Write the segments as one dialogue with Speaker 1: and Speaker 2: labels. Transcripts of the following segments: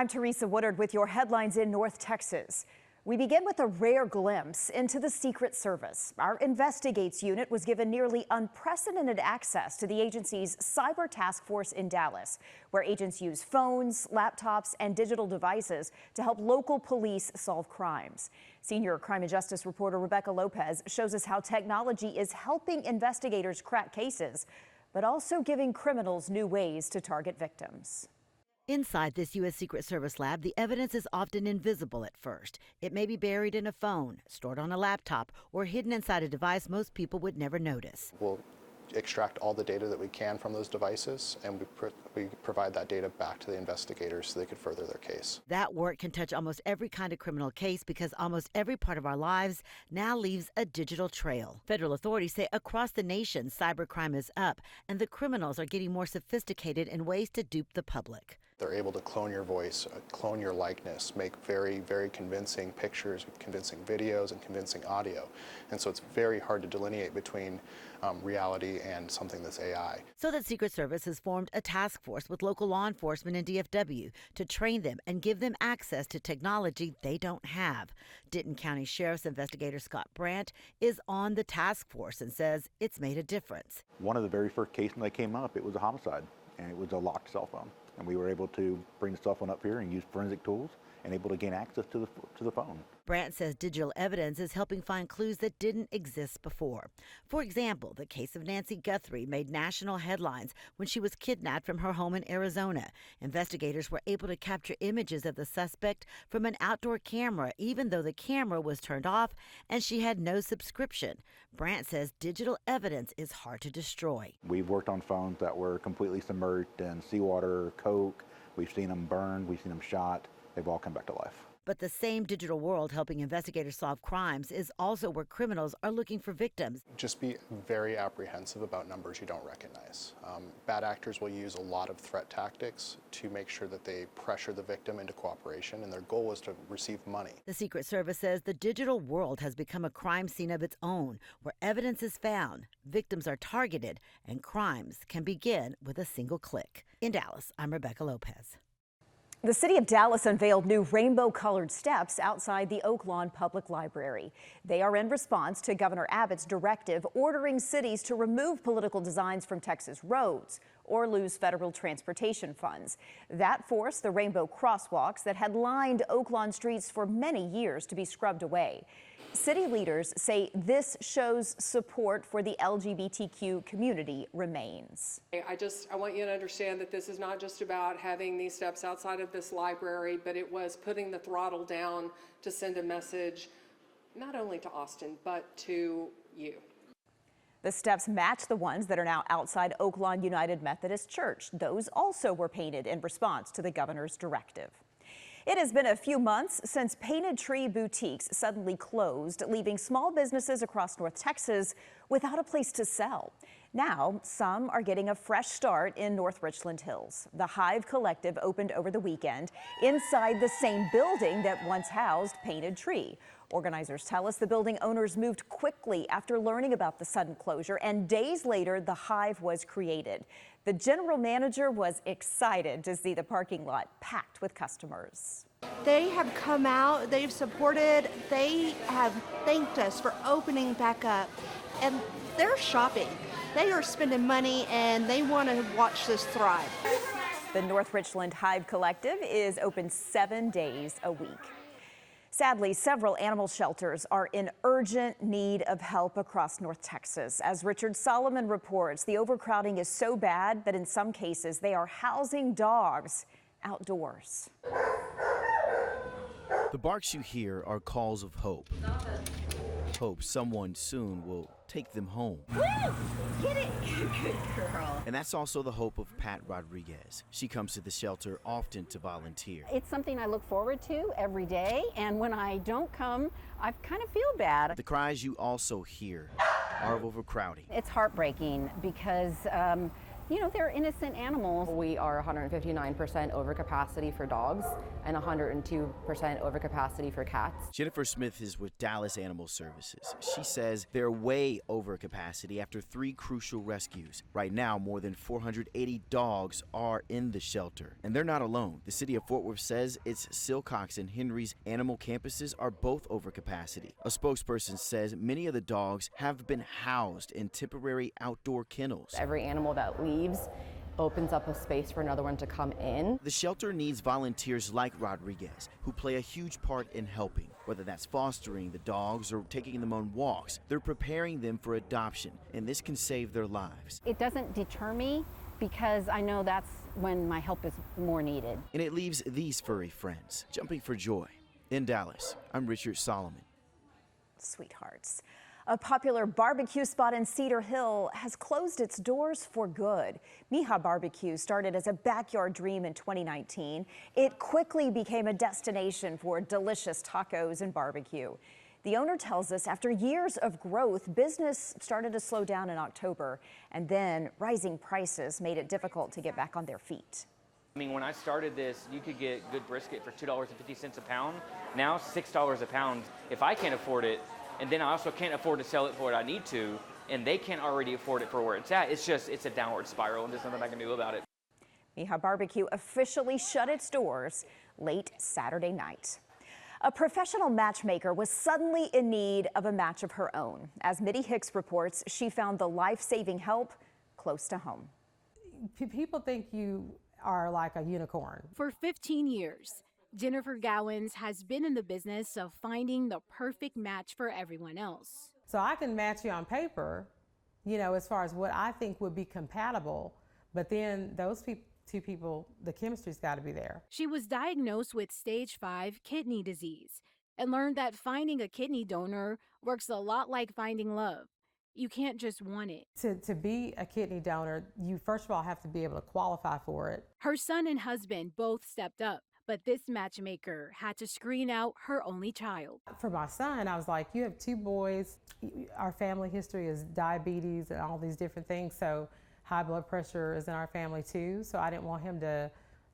Speaker 1: I'm Teresa Woodard with your headlines in North Texas. We begin with a rare glimpse into the Secret Service. Our Investigates unit was given nearly unprecedented access to the agency's cyber task force in Dallas, where agents use phones, laptops, and digital devices to help local police solve crimes. Senior crime and justice reporter Rebecca Lopez shows us how technology is helping investigators crack cases, but also giving criminals new ways to target victims.
Speaker 2: Inside this U.S. Secret Service lab, the evidence is often invisible at first. It may be buried in a phone, stored on a laptop, or hidden inside a device most people would never notice.
Speaker 3: We'll extract all the data that we can from those devices, and we provide that data back to the investigators so they could further their case.
Speaker 2: That work can touch almost every kind of criminal case because almost every part of our lives now leaves a digital trail. Federal authorities say across the nation, cybercrime is up, and the criminals are getting more sophisticated in ways to dupe the public.
Speaker 3: They're able to clone your voice, clone your likeness, make very, very convincing pictures, convincing videos, and convincing audio. And so it's very hard to delineate between reality and something that's AI.
Speaker 2: So the Secret Service has formed a task force with local law enforcement and DFW to train them and give them access to technology they don't have. Denton County Sheriff's investigator Scott Brandt is on the task force and says it's made a difference.
Speaker 4: One of the very first cases that came up, it was a homicide, and it was a locked cell phone. And we were able to bring the cell phone up here and use forensic tools and able to gain access to the phone.
Speaker 2: Brandt says digital evidence is helping find clues that didn't exist before. For example, the case of Nancy Guthrie made national headlines when she was kidnapped from her home in Arizona. Investigators were able to capture images of the suspect from an outdoor camera, even though the camera was turned off and she had no subscription. Brandt says digital evidence is hard to destroy.
Speaker 4: We've worked on phones that were completely submerged in seawater, coke. We've seen them burned, we've seen them shot. They've all come back to life.
Speaker 2: But the same digital world helping investigators solve crimes is also where criminals are looking for victims.
Speaker 3: Just be very apprehensive about numbers you don't recognize. Bad actors will use a lot of threat tactics to make sure that they pressure the victim into cooperation, and their goal is to receive money.
Speaker 2: The Secret Service says the digital world has become a crime scene of its own, where evidence is found, victims are targeted, and crimes can begin with a single click. In Dallas, I'm Rebecca Lopez.
Speaker 1: The city of Dallas unveiled new rainbow-colored steps outside the Oak Lawn Public Library. They are in response to Governor Abbott's directive ordering cities to remove political designs from Texas roads or lose federal transportation funds. That forced the rainbow crosswalks that had lined Oak Lawn streets for many years to be scrubbed away. City leaders say this shows support for the LGBTQ community remains.
Speaker 5: I want you to understand that this is not just about having these steps outside of this library, but it was putting the throttle down to send a message not only to Austin, but to you.
Speaker 1: The steps match the ones that are now outside Oak Lawn United Methodist Church. Those also were painted in response to the governor's directive. It has been a few months since Painted Tree boutiques suddenly closed, leaving small businesses across North Texas without a place to sell. Now, some are getting a fresh start in North Richland Hills. The Hive Collective opened over the weekend inside the same building that once housed Painted Tree. Organizers tell us the building owners moved quickly after learning about the sudden closure, and days later, the Hive was created. The general manager was excited to see the parking lot packed with customers.
Speaker 6: They have come out, they've supported, they have thanked us for opening back up, and they're shopping. They are spending money and they want to watch this thrive.
Speaker 1: The North Richland Hive Collective is open 7 days a week. Sadly, several animal shelters are in urgent need of help across North Texas. As Richard Solomon reports, the overcrowding is so bad that in some cases they are housing dogs outdoors.
Speaker 7: The barks you hear are calls of hope. Hope someone soon will take them home.
Speaker 8: Woo! Get it! Good girl.
Speaker 7: And that's also the hope of Pat Rodriguez. She comes to the shelter often to volunteer.
Speaker 8: It's something I look forward to every day, and when I don't come, I kind of feel bad.
Speaker 7: The cries you also hear are of overcrowding.
Speaker 8: It's heartbreaking because you know, they're innocent animals.
Speaker 9: We are 159% overcapacity for dogs and 102% overcapacity for cats.
Speaker 7: Jennifer Smith is with Dallas Animal Services. She says they're way over capacity after 3 crucial rescues. Right now, more than 480 dogs are in the shelter, and they're not alone. The city of Fort Worth says its Silcox and Henry's animal campuses are both over capacity. A spokesperson says many of the dogs have been housed in temporary outdoor kennels.
Speaker 9: Every animal that leaves opens up a space for another one to come in.
Speaker 7: The shelter needs volunteers like Rodriguez, who play a huge part in helping. Whether that's fostering the dogs or taking them on walks, they're preparing them for adoption, and this can save their lives.
Speaker 8: It doesn't deter me because I know that's when my help is more needed.
Speaker 7: And it leaves these furry friends jumping for joy. In Dallas, I'm Richard Solomon.
Speaker 1: Sweethearts. A popular barbecue spot in Cedar Hill has closed its doors for good. Mija Barbecue started as a backyard dream in 2019. It quickly became a destination for delicious tacos and barbecue. The owner tells us after years of growth, business started to slow down in October, and then rising prices made it difficult to get back on their feet.
Speaker 10: I mean, when I started this, you could get good brisket for $2.50 a pound. Now $6 a pound. If I can't afford it, and then I also can't afford to sell it for what I need to, and they can't already afford it for where it's at, it's a downward spiral, and there's nothing I can do about it.
Speaker 1: Mija Barbecue officially shut its doors late Saturday night. A professional matchmaker was suddenly in need of a match of her own. As Mitty Hicks reports, she found the life-saving help close to home.
Speaker 11: People think you are like a unicorn.
Speaker 12: For 15 years, Jennifer Gowans has been in the business of finding the perfect match for everyone else.
Speaker 11: So I can match you on paper, you know, as far as what I think would be compatible, but then those two people, the chemistry's got to be there.
Speaker 12: She was diagnosed with stage 5 kidney disease and learned that finding a kidney donor works a lot like finding love. You can't just want it.
Speaker 11: To be a kidney donor, you first of all have to be able to qualify for it.
Speaker 12: Her son and husband both stepped up, but this matchmaker had to screen out her only child.
Speaker 11: For my son, I was like, you have 2 boys. Our family history is diabetes and all these different things, so high blood pressure is in our family too, so I didn't want him to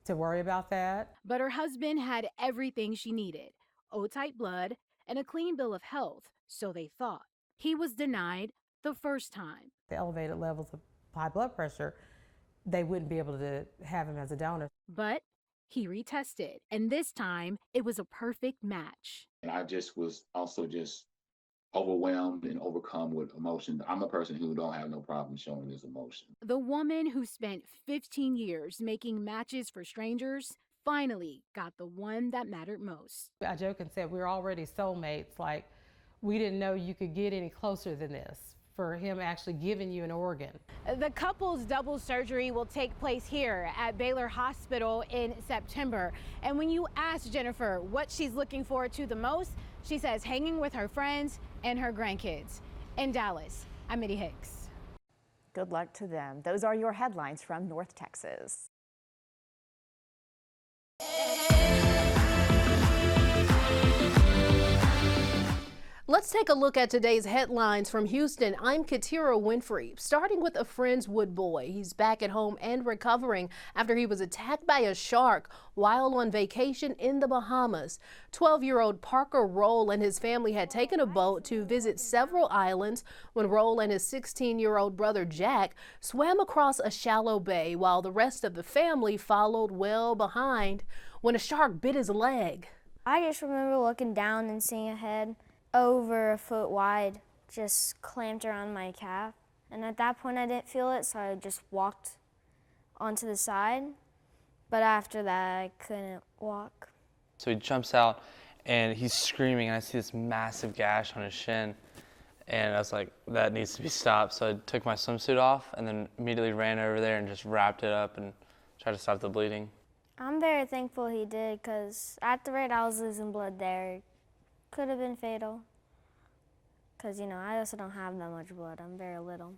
Speaker 11: worry about that.
Speaker 12: But her husband had everything she needed, O-type blood and a clean bill of health, so they thought. He was denied the first time.
Speaker 11: The elevated levels of high blood pressure, they wouldn't be able to have him as a donor.
Speaker 12: But he retested, and this time it was a perfect match.
Speaker 13: And I just was also just overwhelmed and overcome with emotion. I'm a person who don't have no problem showing this emotion.
Speaker 12: The woman who spent 15 years making matches for strangers finally got the one that mattered most.
Speaker 11: I joke and said we're already soulmates, like we didn't know you could get any closer than this, for him actually giving you an organ.
Speaker 12: The couple's double surgery will take place here at Baylor Hospital in September. And when you ask Jennifer what she's looking forward to the most, she says hanging with her friends and her grandkids. In Dallas, I'm Mitty Hicks.
Speaker 1: Good luck to them. Those are your headlines from North Texas.
Speaker 14: Let's take a look at today's headlines from Houston. I'm Katira Winfrey. Starting with a Friendswood boy. He's back at home and recovering after he was attacked by a shark while on vacation in the Bahamas. 12-year-old Parker Roll and his family had taken a boat to visit several islands when Roll and his 16-year-old brother Jack swam across a shallow bay while the rest of the family followed well behind when a shark bit his leg.
Speaker 15: I just remember looking down and seeing a head over a foot wide just clamped around my calf, and at that point I didn't feel it, so I just walked onto the side, but after that I couldn't walk.
Speaker 16: So he jumps out and he's screaming, and I see this massive gash on his shin, and I was like, that needs to be stopped. So I took my swimsuit off and then immediately ran over there and just wrapped it up and tried to stop the bleeding.
Speaker 15: I'm very thankful he did, because at the rate I was losing blood there, could have been fatal, because, you know, I also don't have that much blood. I'm very little.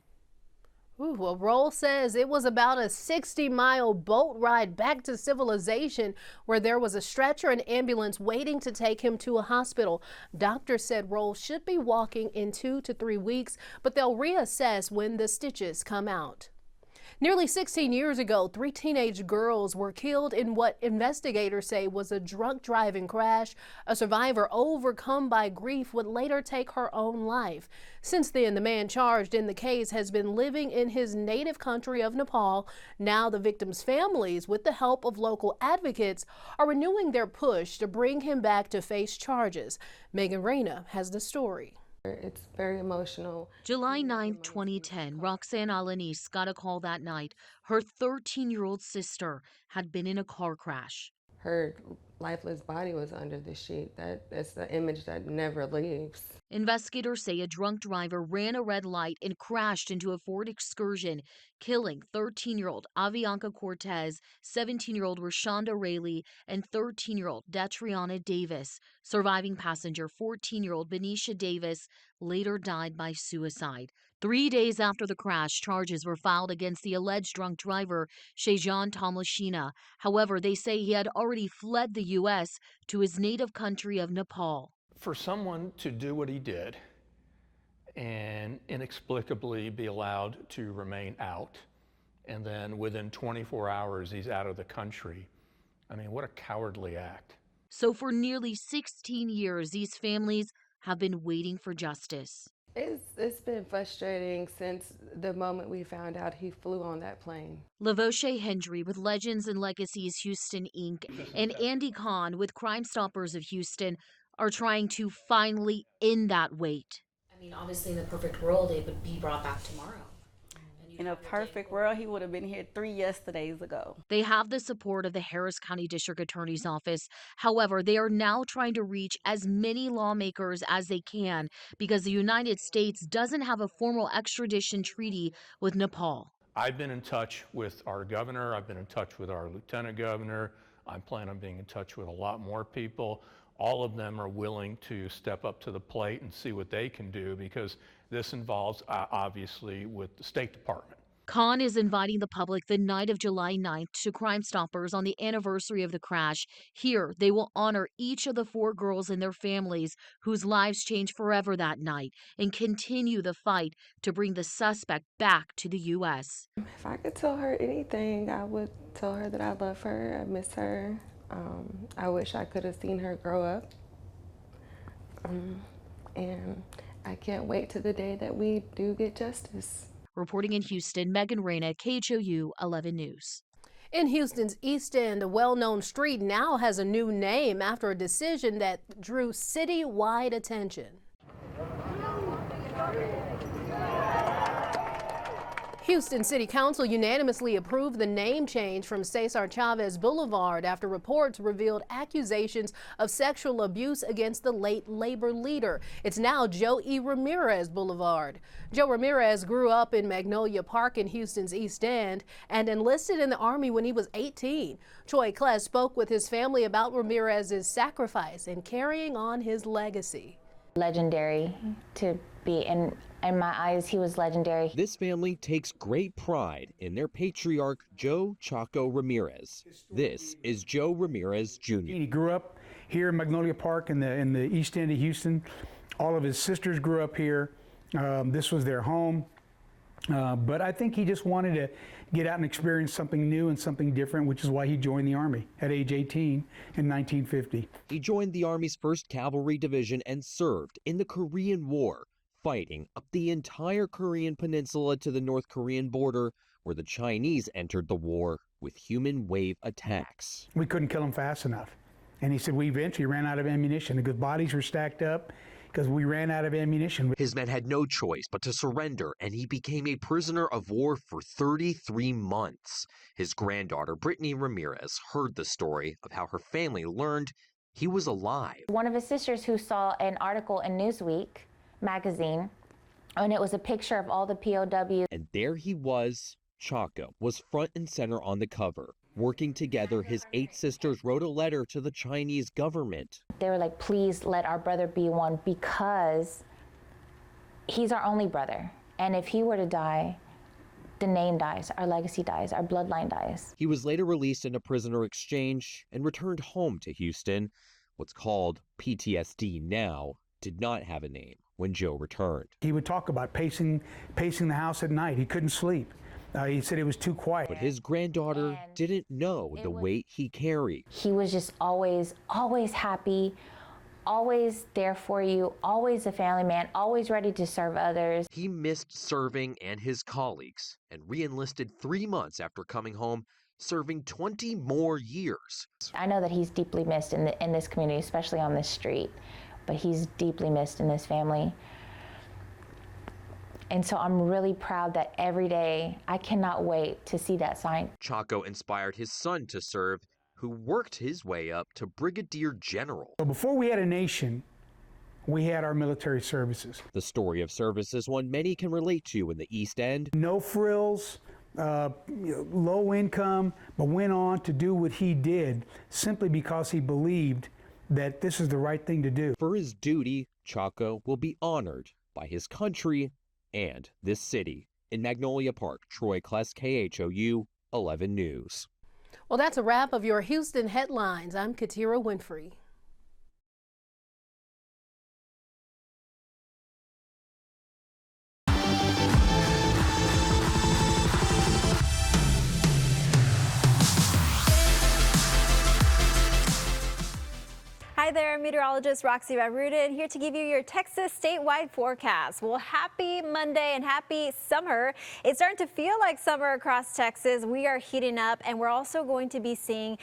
Speaker 14: Ooh, well, Roll says it was about a 60-mile boat ride back to civilization where there was a stretcher and ambulance waiting to take him to a hospital. Doctors said Roll should be walking in 2 to 3 weeks, but they'll reassess when the stitches come out. Nearly 16 years ago, 3 teenage girls were killed in what investigators say was a drunk driving crash. A survivor, overcome by grief, would later take her own life. Since then, the man charged in the case has been living in his native country of Nepal. Now the victims' families, with the help of local advocates, are renewing their push to bring him back to face charges. Megan Reyna has the story.
Speaker 17: It's very emotional.
Speaker 18: July 9, 2010, Roxanne Alanis got a call that night. Her 13-year-old sister had been in a car crash.
Speaker 17: Her lifeless body was under the sheet. That's the image that never leaves.
Speaker 18: Investigators say a drunk driver ran a red light and crashed into a Ford Excursion, killing 13-year-old Avianca Cortez, 17-year-old Rashonda Rayleigh, and 13-year-old Detriana Davis. Surviving passenger, 14-year-old Benicia Davis, later died by suicide. 3 days after the crash, charges were filed against the alleged drunk driver, Shejan Tamlashina. However, they say he had already fled the U.S. to his native country of Nepal.
Speaker 19: For someone to do what he did and inexplicably be allowed to remain out, and then within 24 hours he's out of the country, I mean, what a cowardly act.
Speaker 18: So for nearly 16 years, these families have been waiting for justice.
Speaker 17: It's been frustrating since the moment we found out he flew on that plane.
Speaker 18: Lavoshe Hendry with Legends and Legacies Houston, Inc. and Andy Kahn with Crime Stoppers of Houston are trying to finally end that wait.
Speaker 20: I mean, obviously in the perfect world, it would be brought back tomorrow.
Speaker 21: In a perfect world, he would have been here 3 yesterdays ago.
Speaker 18: They have the support of the Harris County District Attorney's Office. However, they are now trying to reach as many lawmakers as they can because the United States doesn't have a formal extradition treaty with Nepal.
Speaker 19: I've been in touch with our governor. I've been in touch with our lieutenant governor. I plan on being in touch with a lot more people. All of them are willing to step up to the plate and see what they can do because this involves, obviously, with the State Department.
Speaker 18: Kahn is inviting the public the night of July 9th to Crime Stoppers on the anniversary of the crash. Here, they will honor each of the 4 girls and their families whose lives changed forever that night and continue the fight to bring the suspect back to the U.S.
Speaker 17: If I could tell her anything, I would tell her that I love her, I miss her. I wish I could have seen her grow up. And I can't wait to the day that we do get justice.
Speaker 18: Reporting in Houston, Megan Reyna, KHOU 11 News.
Speaker 14: In Houston's East End, a well-known street now has a new name after a decision that drew citywide attention. Houston City Council unanimously approved the name change from Cesar Chavez Boulevard after reports revealed accusations of sexual abuse against the late labor leader. It's now Joe E. Ramirez Boulevard. Joe Ramirez grew up in Magnolia Park in Houston's East End and enlisted in the Army when he was 18. Troy Kless spoke with his family about Ramirez's sacrifice and carrying on his legacy.
Speaker 22: Legendary to be in my eyes, he was legendary.
Speaker 23: This family takes great pride in their patriarch, Joe Chaco Ramirez. This is Joe Ramirez Jr.
Speaker 24: He grew up here in Magnolia Park in the East End of Houston. All of his sisters grew up here. This was their home. But I think he just wanted to get out and experience something new and something different, which is why he joined the Army at age 18 in 1950.
Speaker 23: He joined the Army's 1st Cavalry Division and served in the Korean War, fighting up the entire Korean peninsula to the North Korean border, where the Chinese entered the war with human wave attacks.
Speaker 24: We couldn't kill him fast enough. And he said we eventually ran out of ammunition because bodies were stacked up because we ran out of ammunition.
Speaker 23: His men had no choice but to surrender, and he became a prisoner of war for 33 months. His granddaughter, Brittany Ramirez, heard the story of how her family learned he was alive.
Speaker 22: One of his sisters who saw an article in Newsweek magazine, and it was a picture of all the POWs.
Speaker 23: And there he was. Chaco was front and center on the cover. Working together, his 8 sisters wrote a letter to the Chinese government.
Speaker 22: They were like, please let our brother be one because he's our only brother. And if he were to die, the name dies, our legacy dies, our bloodline dies.
Speaker 23: He was later released in a prisoner exchange and returned home to Houston. What's called PTSD now did not have a name when Joe returned.
Speaker 24: He would talk about pacing the house at night. He couldn't sleep. He said it was too quiet.
Speaker 23: But his granddaughter didn't know the weight he carried.
Speaker 22: He was just always happy, always there for you, always a family man, always ready to serve others.
Speaker 23: He missed serving and his colleagues and re-enlisted 3 months after coming home, serving 20 more years.
Speaker 22: I know that he's deeply missed in this community, especially on this street, but he's deeply missed in this family. And so I'm really proud that every day, I cannot wait to see that sign.
Speaker 23: Chaco inspired his son to serve, who worked his way up to Brigadier General.
Speaker 24: So before we had a nation, we had our military services.
Speaker 23: The story of service is one many can relate to in the East End.
Speaker 24: No frills, low income, but went on to do what he did simply because he believed that this is the right thing to do.
Speaker 23: For his duty, Chaco will be honored by his country and this city. In Magnolia Park, Troy Kless, KHOU 11 News.
Speaker 14: Well, that's a wrap of your Houston headlines. I'm Katira Winfrey.
Speaker 2: Hi there, meteorologist Roxy Rarudin here to give you your Texas statewide forecast. Well, happy Monday and happy summer. It's starting to feel like summer across Texas. We are heating up, and we're also going to be seeing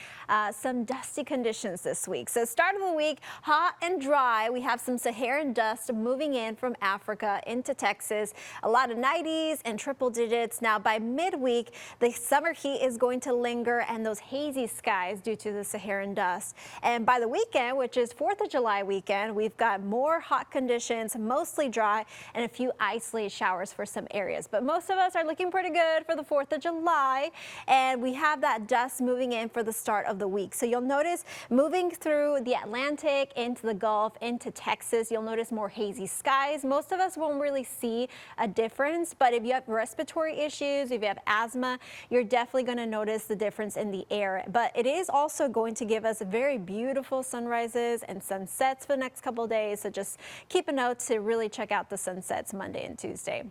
Speaker 2: some dusty conditions this week. So start of the week, hot and dry. We have some Saharan dust moving in from Africa into Texas. A lot of 90s and triple digits. Now by midweek, the summer heat is going to linger and those hazy skies due to the Saharan dust. And by the weekend, which is 4th of July weekend, we've got more hot conditions, mostly dry, and a few isolated showers for some areas. But most of us are looking pretty good for the 4th of July, and we have that dust moving in for the start of the week. So you'll notice moving through the Atlantic into the Gulf, into Texas, you'll notice more hazy skies. Most of us won't really see a difference, but if you have respiratory issues, if you have asthma, you're definitely going to notice the difference in the air. But it is also going to give us very beautiful sunrises and sunsets for the next couple of days. So just keep a note to really check out the sunsets Monday and Tuesday.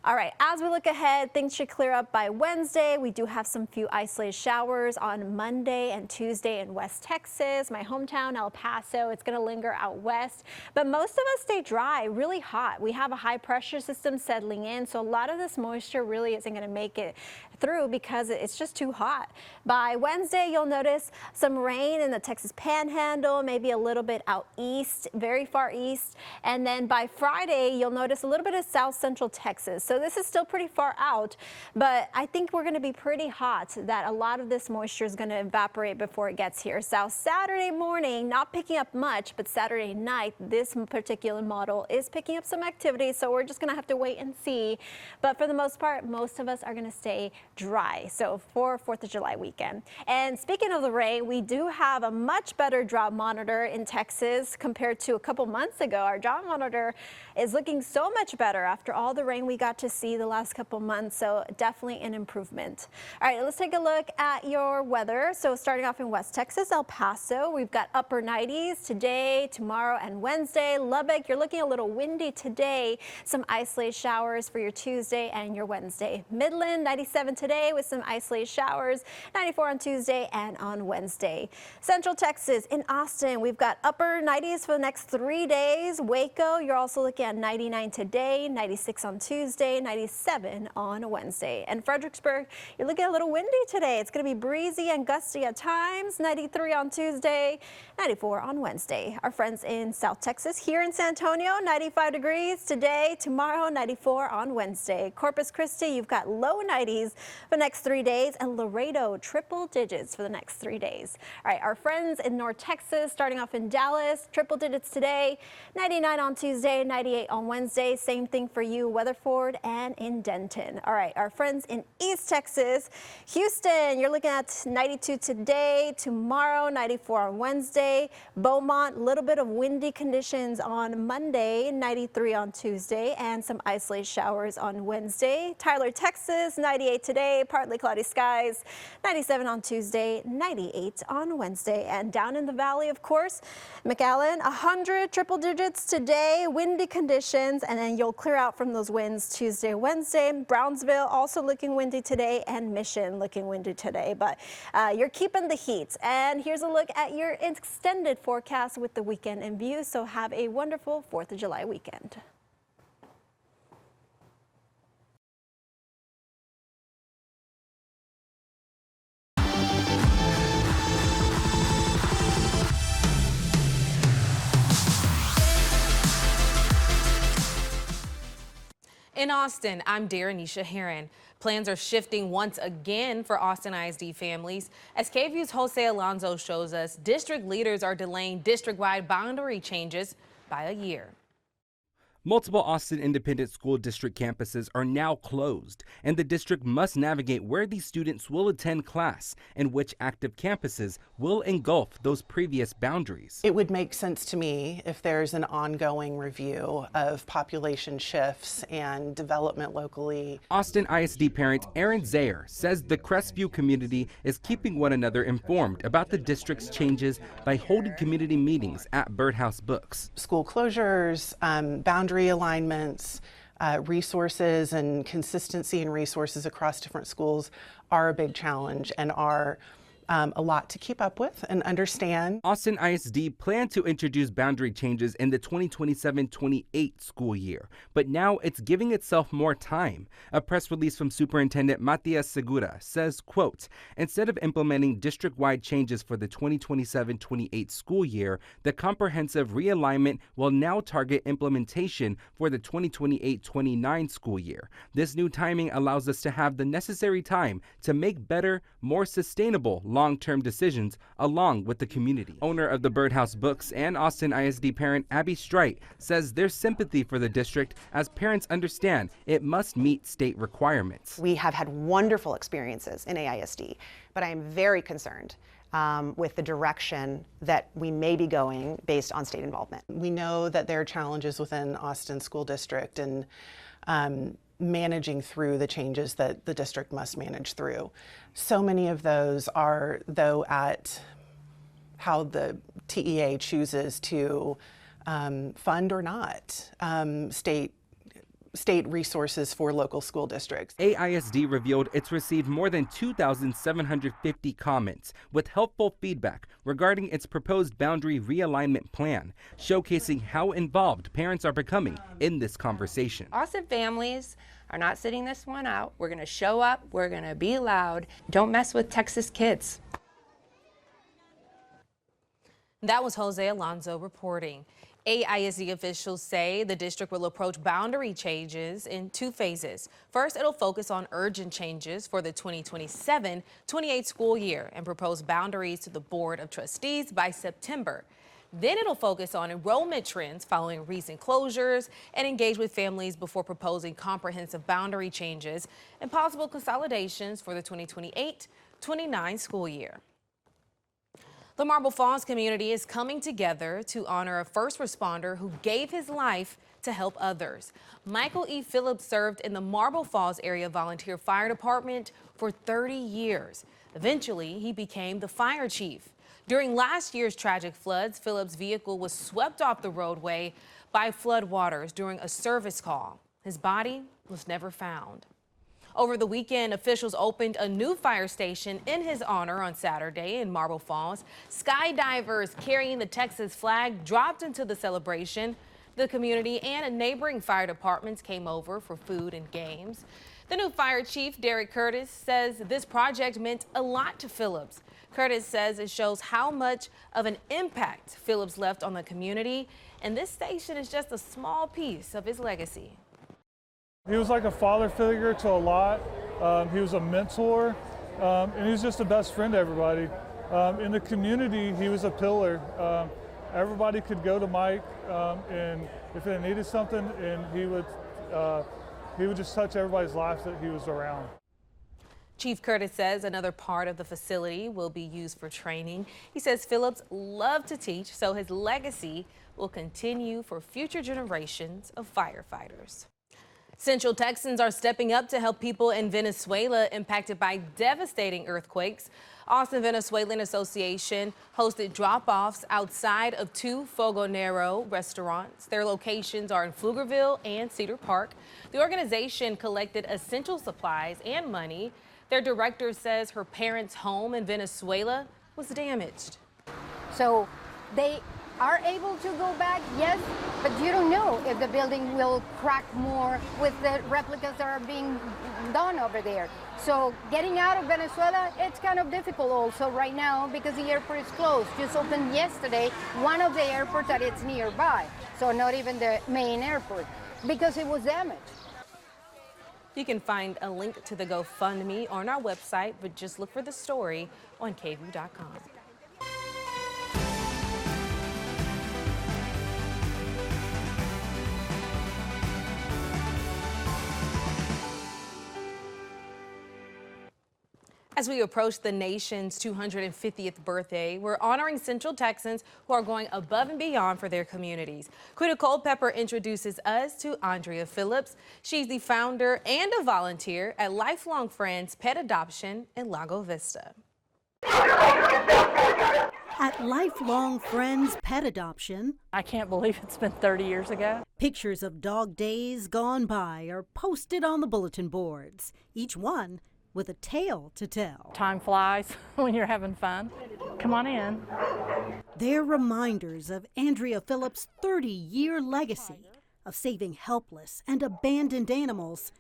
Speaker 2: All right, as we look ahead, things should clear up by Wednesday. We do have some few isolated showers on Monday and Tuesday in West Texas, my hometown, El Paso. It's going to linger out west, but most of us stay dry, really hot. We have a high pressure system settling in, so a lot of this moisture really isn't going to make it through because it's just too hot. By Wednesday, you'll notice some rain in the Texas Panhandle, maybe a little bit out east, very far east. And then by Friday, you'll notice a little bit of south central Texas. So this is still pretty far out, but I think we're going to be pretty hot, that a lot of this moisture is going to evaporate before it gets here. So Saturday morning, not picking up much, but Saturday night, this particular model is picking up some activity. So we're just going to have to wait and see. But for the most part, most of us are going to stay dry. So for 4th of July weekend. And speaking of the rain, we do have a much better drought monitor in Texas compared to a couple months ago. Our drought monitor is looking so much better after all the rain we got to see the last couple months. So definitely an improvement. All right, let's take a look at your weather. So starting off in West Texas, El Paso, we've got upper 90s today, tomorrow, and Wednesday. Lubbock, you're looking a little windy today. Some isolated showers for your Tuesday and your Wednesday. Midland, 97 today with some isolated showers, 94 on Tuesday and on Wednesday. Central Texas, in Austin, we've got upper 90s for the next 3 days. Waco, you're also looking at 99 today, 96 on Tuesday, 97 on Wednesday. And Fredericksburg, you're looking a little windy today. It's going to be breezy and gusty at times, 93 on Tuesday, 94 on Wednesday. Our friends in South Texas, here in San Antonio, 95 degrees today, tomorrow, 94 on Wednesday. Corpus Christi, you've got low 90s for the next 3 days, and Laredo, triple digits for the next 3 days. All right, our friends in North Texas, starting off in Dallas, triple digits today, 99 on Tuesday, 98 on Wednesday. Same thing for you, Weatherford and in Denton. All right, our friends in East Texas, Houston, you're looking at 92 today, tomorrow, 94 on Wednesday. Beaumont, a little bit of windy conditions on Monday, 93 on Tuesday, and some isolated showers on Wednesday. Tyler, Texas, 98 today, partly cloudy skies, 97 on Tuesday, 98 on Wednesday. And down in the valley, of course, McAllen, 100 triple digits today, windy conditions, and then you'll clear out from those winds Tuesday, Wednesday. Brownsville also looking windy today, and Mission looking windy today. But you're keeping the heat. And here's a look at your extended forecast with the weekend in view. So have a wonderful 4th of July weekend.
Speaker 3: In Austin, I'm Daranisha Heron. Plans are shifting once again for Austin ISD families. As KVU's Jose Alonso shows us, district leaders are delaying district-wide boundary changes by a year.
Speaker 4: Multiple Austin Independent School District campuses are now closed, and the district must navigate where these students will attend class and which active campuses will engulf those previous boundaries.
Speaker 5: It would make sense to me if there's an ongoing review of population shifts and development locally.
Speaker 4: Austin ISD parent Aaron Zayer says the Crestview community is keeping one another informed about the district's changes by holding community meetings at Birdhouse Books.
Speaker 5: School closures, boundary alignments, resources and consistency in resources across different schools are a big challenge and are a lot to keep up with and understand.
Speaker 4: Austin ISD planned to introduce boundary changes in the 2027-28 school year, but now it's giving itself more time. A press release from Superintendent Matias Segura says, quote, instead of implementing district-wide changes for the 2027-28 school year, the comprehensive realignment will now target implementation for the 2028-29 school year. This new timing allows us to have the necessary time to make better, more sustainable long-term decisions along with the community. Owner of the Birdhouse Books and Austin ISD parent Abby Strite says there's sympathy for the district as parents understand it must meet state requirements.
Speaker 6: We have had wonderful experiences in AISD, but I am very concerned with the direction that we may be going based on state involvement.
Speaker 5: We know that there are challenges within Austin School District and managing through the changes that the district must manage through. So many of those are, though, at how the TEA chooses to fund or not state resources for local school districts.
Speaker 4: AISD revealed it's received more than 2,750 comments with helpful feedback regarding its proposed boundary realignment plan, showcasing how involved parents are becoming in this conversation.
Speaker 25: Austin families are not sitting this one out. We're going to show up. We're going to be loud. Don't mess with Texas kids.
Speaker 3: That was Jose Alonso reporting. AISD officials say the district will approach boundary changes in 2 phases. First, it'll focus on urgent changes for the 2027-28 school year and propose boundaries to the Board of Trustees by September. Then it'll focus on enrollment trends following recent closures and engage with families before proposing comprehensive boundary changes and possible consolidations for the 2028-29 school year. The Marble Falls community is coming together to honor a first responder who gave his life to help others. Michael E. Phillips served in the Marble Falls Area Volunteer Fire Department for 30 years. Eventually, he became the fire chief. During last year's tragic floods, Phillips' vehicle was swept off the roadway by floodwaters during a service call. His body was never found. Over the weekend, officials opened a new fire station in his honor on Saturday in Marble Falls. Skydivers carrying the Texas flag dropped into the celebration. The community and neighboring fire departments came over for food and games. The new fire chief, Derek Curtis, says this project meant a lot to Phillips. Curtis says it shows how much of an impact Phillips left on the community, and this station is just a small piece of his legacy.
Speaker 26: He was like a father figure to a lot. He was a mentor, and he was just the best friend to everybody. In the community, he was a pillar. Everybody could go to Mike, and if they needed something, and he would just touch everybody's life that he was around.
Speaker 3: Chief Curtis says another part of the facility will be used for training. He says Phillips loved to teach, so his legacy will continue for future generations of firefighters. Central Texans are stepping up to help people in Venezuela impacted by devastating earthquakes. Austin Venezuelan Association hosted drop-offs outside of 2 Fogonero restaurants. Their locations are in Pflugerville and Cedar Park. The organization collected essential supplies and money. Their director says her parents' home in Venezuela was damaged.
Speaker 7: So they are able to go back, yes, but you don't know if the building will crack more with the replicas that are being done over there. So getting out of Venezuela, it's kind of difficult also right now because the airport is closed. Just opened yesterday one of the airports that it's nearby, so not even the main airport, because it was damaged.
Speaker 3: You can find a link to the GoFundMe on our website, but just look for the story on KVUE.com. As we approach the nation's 250th birthday, we're honoring Central Texans who are going above and beyond for their communities. Quita Culpepper introduces us to Andrea Phillips. She's the founder and a volunteer at Lifelong Friends Pet Adoption in Lago Vista.
Speaker 8: At Lifelong Friends Pet Adoption,
Speaker 9: I can't believe it's been 30 years ago.
Speaker 8: Pictures of dog days gone by are posted on the bulletin boards, each one with a tale to tell.
Speaker 9: Time flies when you're having fun. Come on in.
Speaker 8: They're reminders of Andrea Phillips' 30-year legacy of saving helpless and abandoned animals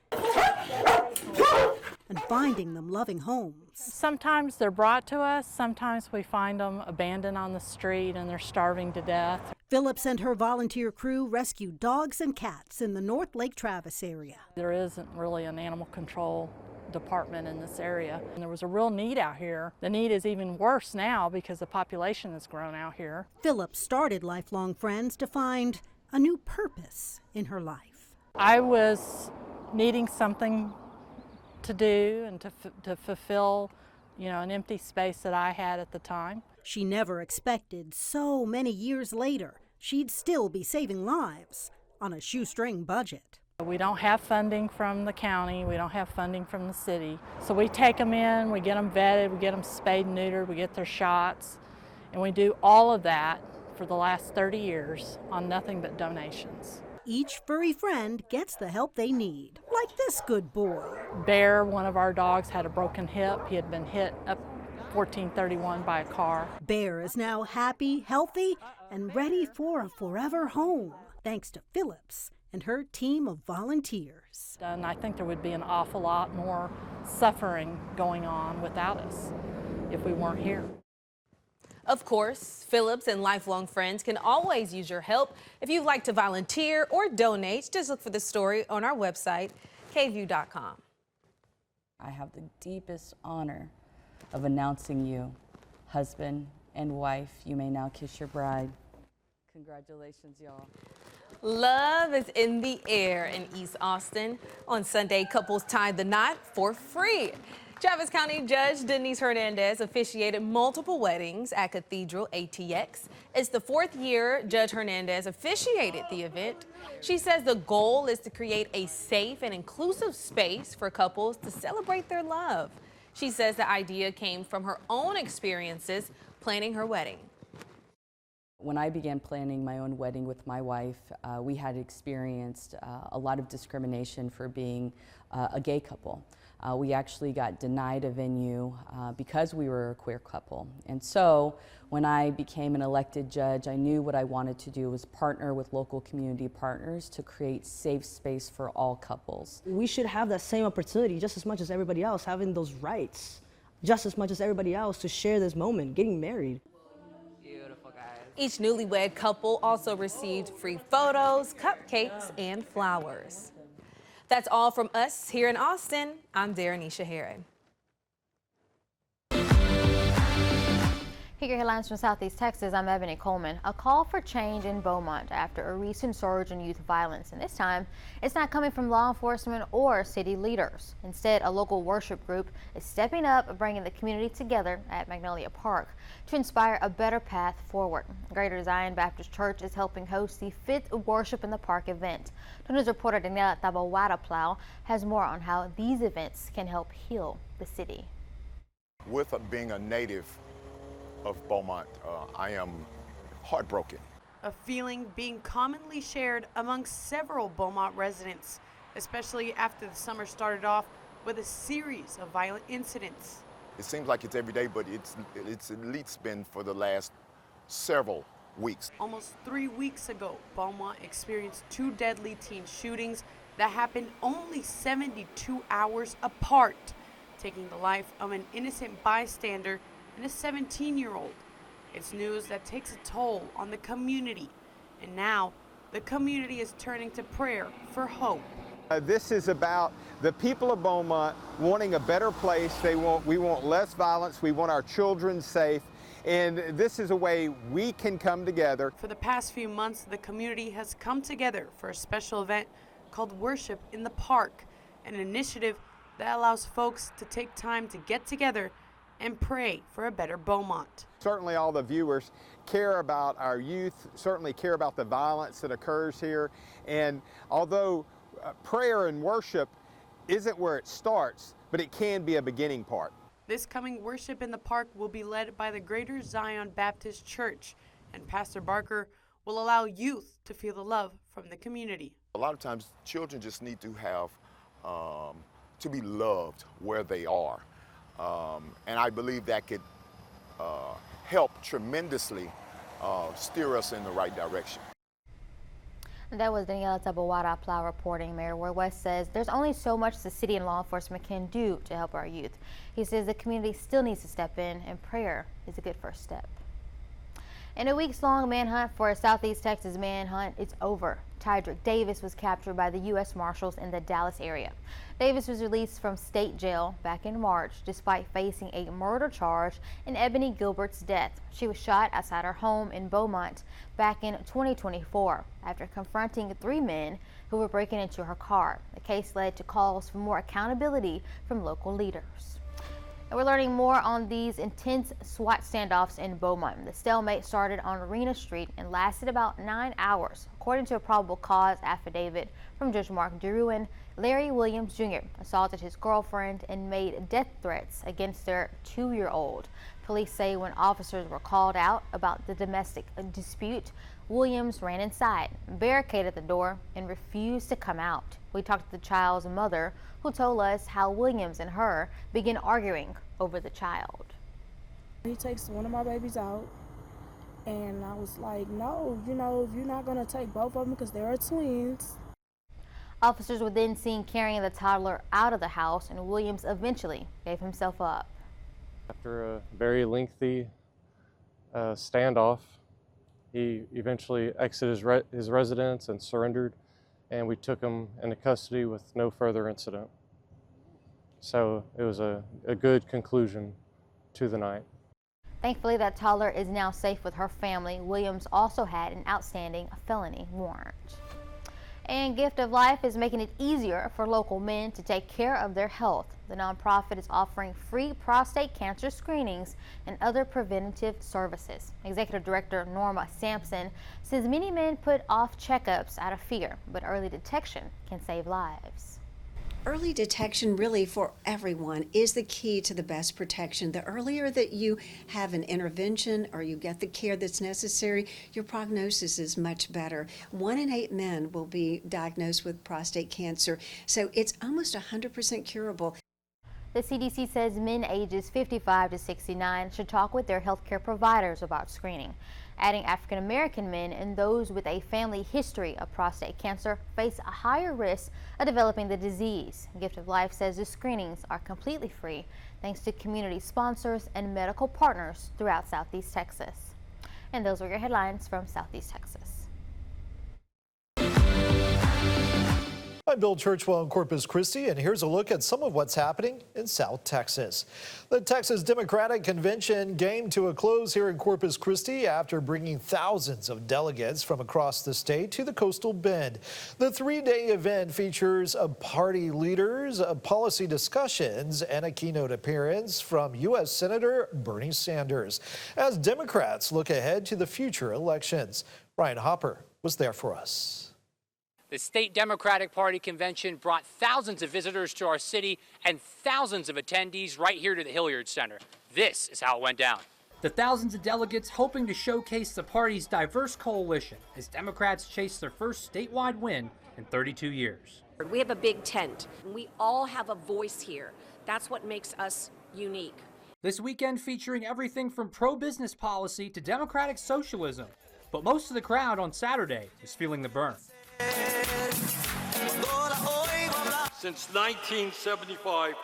Speaker 8: and finding them loving homes.
Speaker 9: Sometimes they're brought to us, sometimes we find them abandoned on the street and they're starving to death.
Speaker 8: Phillips and her volunteer crew rescue dogs and cats in the North Lake Travis area.
Speaker 9: There isn't really an animal control department in this area, and there was a real need out here. The need is even worse now because the population has grown out here.
Speaker 8: Phillips started Lifelong Friends to find a new purpose in her life.
Speaker 9: I was needing something to do and to fulfill, an empty space that I had at the time.
Speaker 8: She never expected so many years later she'd still be saving lives on a shoestring budget.
Speaker 9: We don't have funding from the county, we don't have funding from the city. So we take them in, we get them vetted, we get them spayed and neutered, we get their shots, and we do all of that for the last 30 years on nothing but donations.
Speaker 8: Each furry friend gets the help they need, like this good boy.
Speaker 9: Bear, one of our dogs, had a broken hip. He had been hit up 1431 by a car.
Speaker 8: Bear is now happy, healthy, and ready for a forever home, thanks to Phillips and her team of volunteers.
Speaker 9: And I think there would be an awful lot more suffering going on without us if we weren't here.
Speaker 3: Of course, Phillips and Lifelong Friends can always use your help. If you'd like to volunteer or donate, just look for the story on our website, KVUE.com.
Speaker 10: I have the deepest honor of announcing you, husband and wife. You may now kiss your bride. Congratulations, y'all.
Speaker 3: Love is in the air in East Austin. On Sunday, couples tied the knot for free. Travis County Judge Denise Hernandez officiated multiple weddings at Cathedral ATX. It's the 4th year Judge Hernandez officiated the event. She says the goal is to create a safe and inclusive space for couples to celebrate their love. She says the idea came from her own experiences planning her wedding.
Speaker 10: When I began planning my own wedding with my wife, we had experienced a lot of discrimination for being a gay couple. We actually got denied a venue because we were a queer couple. And so when I became an elected judge, I knew what I wanted to do was partner with local community partners to create safe space for all couples.
Speaker 11: We should have that same opportunity just as much as everybody else, having those rights, just as much as everybody else to share this moment, getting married.
Speaker 3: Each newlywed couple also received free photos, cupcakes, and flowers. That's all from us here in Austin. I'm Daranisha Herod.
Speaker 13: Here are your headlines from Southeast Texas. I'm Ebony Coleman. A call for change in Beaumont after a recent surge in youth violence. And this time, it's not coming from law enforcement or city leaders. Instead, a local worship group is stepping up, bringing the community together at Magnolia Park to inspire a better path forward. Greater Zion Baptist Church is helping host the 5th Worship in the Park event. News reporter Daniela Tabawara Plow has more on how these events can help heal the city.
Speaker 1: With being a native of Beaumont, I am heartbroken.
Speaker 12: A feeling being commonly shared among several Beaumont residents, especially after the summer started off with a series of violent incidents.
Speaker 1: It seems like it's every day, but it's at least been for the last several weeks.
Speaker 12: Almost 3 weeks ago, Beaumont experienced 2 deadly teen shootings that happened only 72 hours apart, taking the life of an innocent bystander and a 17-year-old. It's news that takes a toll on the community, and now the community is turning to prayer for hope.
Speaker 15: This is about the people of Beaumont wanting a better place. We want less violence. We want our children safe. And this is a way we can come together.
Speaker 12: For the past few months, the community has come together for a special event called Worship in the Park, an initiative that allows folks to take time to get together and pray for a better Beaumont.
Speaker 15: Certainly all the viewers care about our youth, certainly care about the violence that occurs here. And although prayer and worship isn't where it starts, but it can be a beginning part.
Speaker 12: This coming Worship in the Park will be led by the Greater Zion Baptist Church, and Pastor Barker will allow youth to feel the love from the community.
Speaker 1: A lot of times children just need to have, to be loved where they are. And I believe that could help tremendously steer us in the right direction.
Speaker 13: That was Daniela Tabawara Plow reporting. Mayor Ward West says there's only so much the city and law enforcement can do to help our youth. He says the community still needs to step in, and prayer is a good first step. In a weeks-long manhunt for a Southeast Texas manhunt, it's over. Tydrick Davis was captured by the U.S. Marshals in the Dallas area. Davis was released from state jail back in March despite facing a murder charge in Ebony Gilbert's death. She was shot outside her home in Beaumont back in 2024 after confronting 3 men who were breaking into her car. The case led to calls for more accountability from local leaders. And we're learning more on these intense SWAT standoffs in Beaumont. The stalemate started on Arena Street and lasted about 9 hours. According to a probable cause affidavit from Judge Mark Drouin, Larry Williams Jr. assaulted his girlfriend and made death threats against their 2-year-old. Police say when officers were called out about the domestic dispute, Williams ran inside, barricaded the door, and refused to come out. We talked to the child's mother, who told us how Williams and her began arguing over the child.
Speaker 16: He takes one of my babies out, and I was like, no, you know, if you're not going to take both of them because they are twins.
Speaker 13: Officers were then seen carrying the toddler out of the house, and Williams eventually gave himself up.
Speaker 20: After a very lengthy standoff, he eventually exited his residence and surrendered, and we took him into custody with no further incident. So it was a good conclusion to the night.
Speaker 13: Thankfully, that toddler is now safe with her family. Williams also had an outstanding felony warrant. And Gift of Life is making it easier for local men to take care of their health. The nonprofit is offering free prostate cancer screenings and other preventative services. Executive Director Norma Sampson says many men put off checkups out of fear, but early detection can save lives.
Speaker 21: Early detection really for everyone is the key to the best protection. The earlier that you have an intervention or you get the care that's necessary, your prognosis is much better. 1 in 8 men will be diagnosed with prostate cancer, so it's almost 100% curable.
Speaker 13: The CDC says men ages 55 to 69 should talk with their healthcare providers about screening. Adding African American men and those with a family history of prostate cancer face a higher risk of developing the disease. Gift of Life says the screenings are completely free thanks to community sponsors and medical partners throughout Southeast Texas. And those were your headlines from Southeast Texas.
Speaker 27: I'm Bill Churchwell in Corpus Christi, and here's a look at some of what's happening in South Texas. The Texas Democratic Convention came to a close here in Corpus Christi after bringing thousands of delegates from across the state to the Coastal Bend. The 3-day event features party leaders, policy discussions, and a keynote appearance from U.S. Senator Bernie Sanders as Democrats look ahead to the future elections. Ryan Hopper was there for us.
Speaker 14: The state Democratic Party convention brought thousands of visitors to our city and thousands of attendees right here to the Hilliard Center. This is how it went down.
Speaker 17: The thousands of delegates hoping to showcase the party's diverse coalition as Democrats chase their first statewide win in 32 years.
Speaker 18: We have a big tent. We all have a voice here. That's what makes us unique.
Speaker 17: This weekend featuring everything from pro-business policy to democratic socialism. But most of the crowd on Saturday is feeling the burn.
Speaker 19: Since 1975,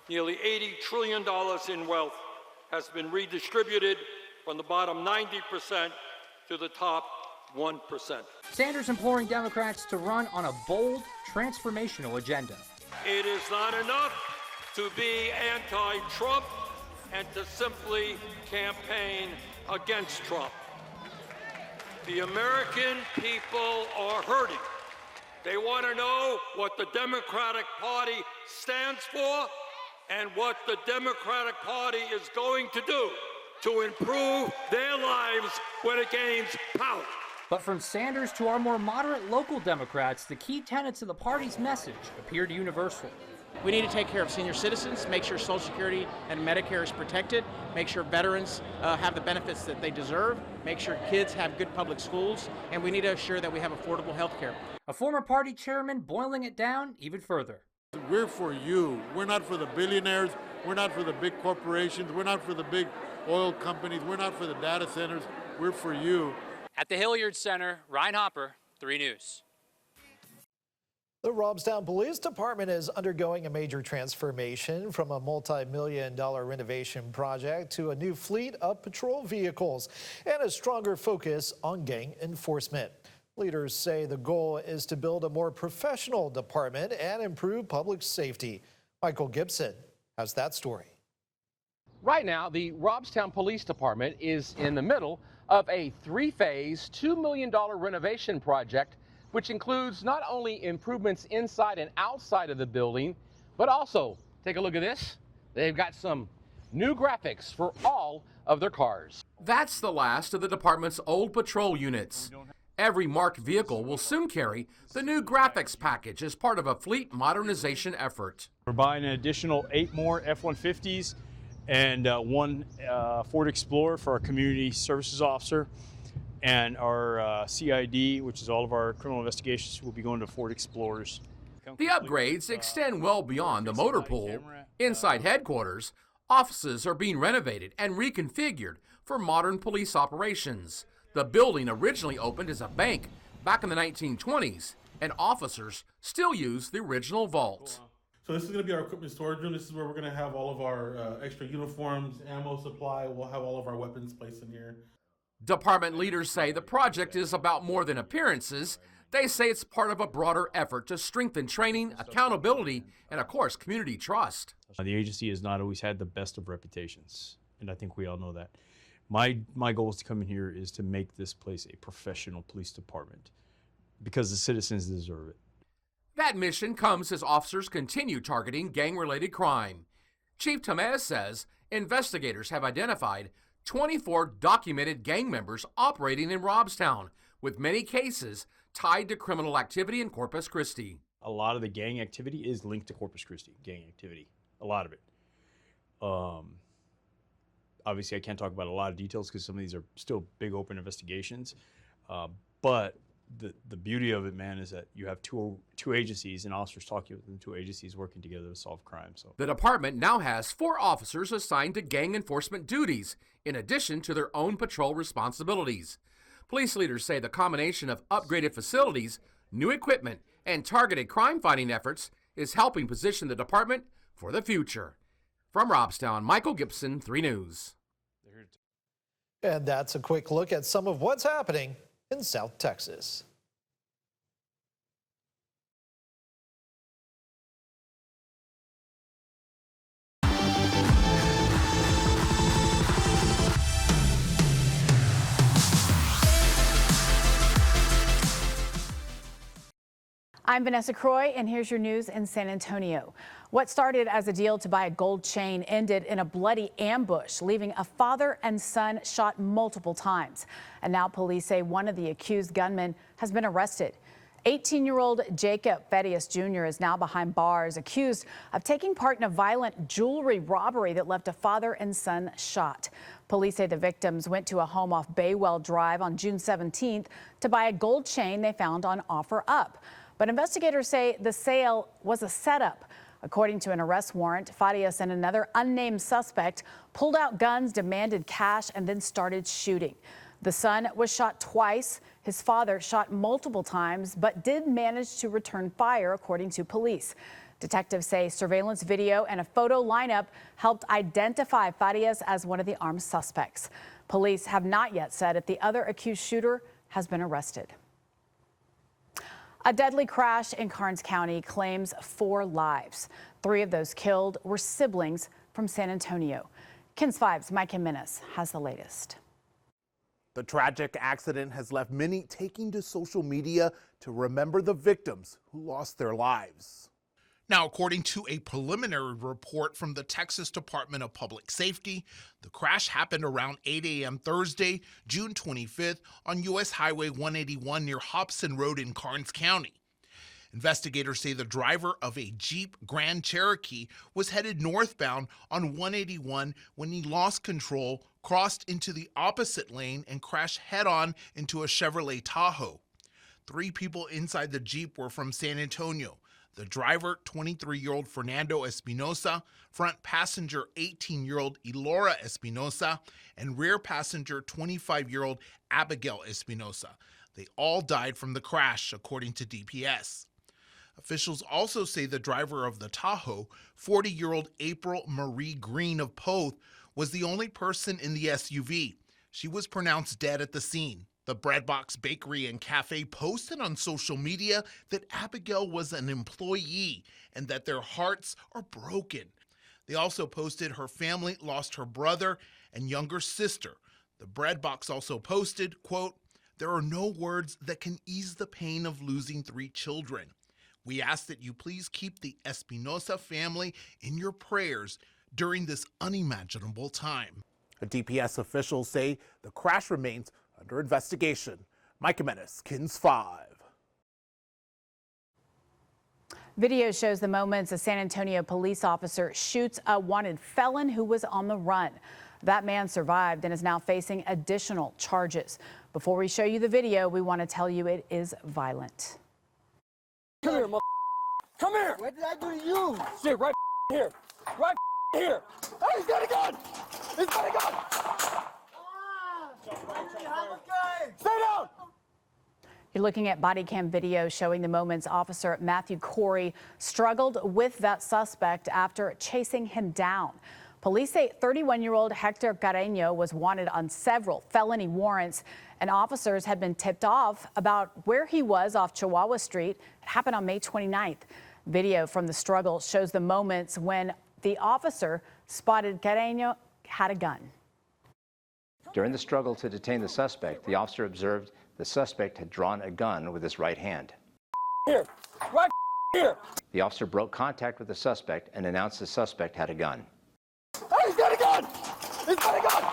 Speaker 19: nearly $80 trillion in wealth has been redistributed from the bottom 90% to the top 1%.
Speaker 17: Sanders imploring Democrats to run on a bold, transformational agenda.
Speaker 19: It is not enough to be anti-Trump and to simply campaign against Trump. The American people are hurting. They want to know what the Democratic Party stands for and what the Democratic Party is going to do to improve their lives when it gains power.
Speaker 17: But from Sanders to our more moderate local Democrats, the key tenets of the party's message appeared universal.
Speaker 22: We need to take care of senior citizens, make sure Social Security and Medicare is protected, make sure veterans have the benefits that they deserve, make sure kids have good public schools, and we need to assure that we have affordable health care.
Speaker 17: A former party chairman boiling it down even further.
Speaker 23: We're for you. We're not for the billionaires. We're not for the big corporations. We're not for the big oil companies. We're not for the data centers. We're for you.
Speaker 14: At the Hilliard Center, Ryan Hopper, 3 News.
Speaker 27: The Robstown Police Department is undergoing a major transformation from a multi-million-dollar renovation project to a new fleet of patrol vehicles and a stronger focus on gang enforcement. Leaders say the goal is to build a more professional department and improve public safety. Michael Gibson has that story.
Speaker 24: Right now, the Robstown Police Department is in the middle of a 3-phase, $2 million renovation project, which includes not only improvements inside and outside of the building, but also, take a look at this, they've got some new graphics for all of their cars.
Speaker 28: That's the last of the department's old patrol units. Every marked vehicle will soon carry the new graphics package as part of a fleet modernization effort.
Speaker 29: We're buying an additional 8 more F-150s and one Ford Explorer for our community services officer. And our CID, which is all of our criminal investigations, will be going to Ford Explorers.
Speaker 28: The upgrades extend well beyond the motor pool. Inside headquarters, offices are being renovated and reconfigured for modern police operations. The building originally opened as a bank back in the 1920s, and officers still use the original vault.
Speaker 30: So this is going to be our equipment storage room. This is where we're going to have all of our extra uniforms, ammo supply. We'll have all of our weapons placed in here.
Speaker 28: Department leaders say the project is about more than appearances. They say it's part of a broader effort to strengthen training, accountability, and of course, community trust.
Speaker 29: The agency has not always had the best of reputations, and I think we all know that. My goal is to come in here is to make this place a professional police department because the citizens deserve it.
Speaker 28: That mission comes as officers continue targeting gang-related crime. Chief Tamez says investigators have identified 24 documented gang members operating in Robstown, with many cases tied to criminal activity in Corpus Christi.
Speaker 29: A lot of the gang activity is linked to Corpus Christi, gang activity, a lot of it. Obviously, I can't talk about a lot of details because some of these are still big open investigations, but the beauty of it, man, is that you have two agencies and officers talking with the 2 agencies working together to solve crime. So
Speaker 28: the department now has 4 officers assigned to gang enforcement duties, in addition to their own patrol responsibilities. Police leaders say the combination of upgraded facilities, new equipment, and targeted crime-fighting efforts is helping position the department for the future. From Robstown, Michael Gibson, 3 News.
Speaker 27: And that's a quick look at some of what's happening in South Texas.
Speaker 31: I'm Vanessa Croy, and here's your news in San Antonio. What started as a deal to buy a gold chain ended in a bloody ambush, leaving a father and son shot multiple times. And now police say one of the accused gunmen has been arrested. 18-year-old Jacob Fedius Jr. is now behind bars, accused of taking part in a violent jewelry robbery that left a father and son shot. Police say the victims went to a home off Baywell Drive on June 17th to buy a gold chain they found on OfferUp. But investigators say the sale was a setup. According to an arrest warrant, Fadius and another unnamed suspect pulled out guns, demanded cash, and then started shooting. The son was shot twice. His father shot multiple times, but did manage to return fire, according to police. Detectives say surveillance video and a photo lineup helped identify Fadius as one of the armed suspects. Police have not yet said if the other accused shooter has been arrested. A deadly crash in Karnes County claims 4 lives. 3 of those killed were siblings from San Antonio. KENS 5's Mike Jimenez has the latest.
Speaker 2: The tragic accident has left many taking to social media to remember the victims who lost their lives.
Speaker 4: Now, according to a preliminary report from the Texas Department of Public Safety, the crash happened around 8 a.m. Thursday, June 25th on U.S. Highway 181 near Hobson Road in Karnes County. Investigators say the driver of a Jeep Grand Cherokee was headed northbound on 181 when he lost control, crossed into the opposite lane, and crashed head-on into a Chevrolet Tahoe. 3 people inside the Jeep were from San Antonio. The driver, 23-year-old Fernando Espinosa, front passenger, 18-year-old Elora Espinosa, and rear passenger, 25-year-old Abigail Espinosa. They all died from the crash, according to DPS. Officials also say the driver of the Tahoe, 40-year-old April Marie Green of Poth, was the only person in the SUV. She was pronounced dead at the scene. The Breadbox Bakery and Cafe posted on social media that Abigail was an employee and that their hearts are broken. They also posted her family lost her brother and younger sister. The Breadbox also posted, quote, "There are no words that can ease the pain of losing 3 children. We ask that you please keep the Espinosa family in your prayers during this unimaginable time."
Speaker 2: DPS officials say the crash remains under investigation. Mike Jimenez, KENS 5.
Speaker 31: Video shows the moments a San Antonio police officer shoots a wanted felon who was on the run. That man survived and is now facing additional charges. Before we show you the video, we want to tell you it is violent.
Speaker 5: Come here, come here! What did I do to you? Shit, right here. Right here. Hey, he's got a gun! He's got a gun! Stay down!
Speaker 31: You're looking at body cam video showing the moments Officer Matthew Corey struggled with that suspect after chasing him down. Police say 31-year-old Hector Carreño was wanted on several felony warrants, and officers had been tipped off about where he was off Chihuahua Street. It happened on May 29th. Video from the struggle shows the moments when the officer spotted Carreño had a gun.
Speaker 6: During the struggle to detain the suspect, the officer observed the suspect had drawn a gun with his right hand.
Speaker 5: Here, right here.
Speaker 6: The officer broke contact with the suspect and announced the suspect had a gun.
Speaker 5: Hey, he's got a gun! He's got a gun!